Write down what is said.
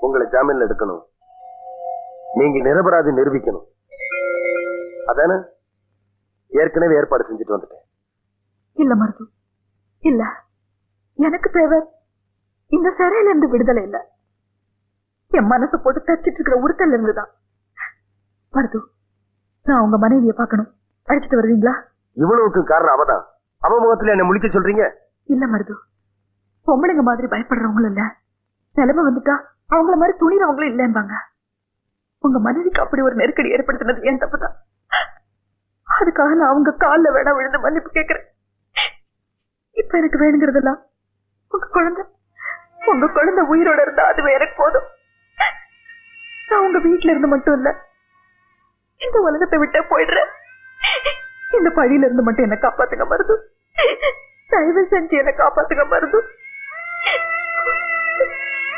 உங்களை ஜாமீன்ல எடுக்கணும், நீங்க நிரபராதி நிரூபிக்கணும். அதானே ஏற்கனவே ஏற்பாடு செஞ்சுட்டு வந்துட்டேன். இல்ல மருது, இல்ல. எனக்கு தேவை இந்த சிறையில இருந்து விடுதலை இல்ல, என் மனசு போட்டு தச்சிட்டு இருக்கிற உறுத்தல் இருந்துதான். மருது, நான் உங்க மனைவியை பார்க்கணும், அழைச்சிட்டு வருவீங்களா? இவ்வளவுக்கு காரணம் அவதான். அவ முகத்துல என்ன முழிக்க சொல்றீங்க? இல்ல மருது, பொம்பளைங்க மாதிரி பயப்படுறவங்களும் இல்ல, நிலைமை வந்துட்டா அவங்கள மாதிரி துணிறவங்களும் இல்லைம்பாங்க. உங்க மனைவிக்கு அப்படி ஒரு நெருக்கடி ஏற்படுத்தினது ஏன் தப்புதான். அதுக்காக நான் அவங்க காலில் வேணா விழுந்து மன்னிப்பு கேட்கிறேன். இப்ப எனக்கு வேணுங்கிறதெல்லாம் உங்க குழந்தை உயிரோட இருந்தா அதுவே எனக்கு போதும். நான் உங்க வீட்டுல இருந்து மட்டும் இல்ல, இந்த உலகத்தை விட்டே போயிடுறேன். இந்த பழியில இருந்து மட்டும் என்ன காப்பாத்துங்க மருது, தயவு செஞ்சு என்ன காப்பாத்துங்க மருது.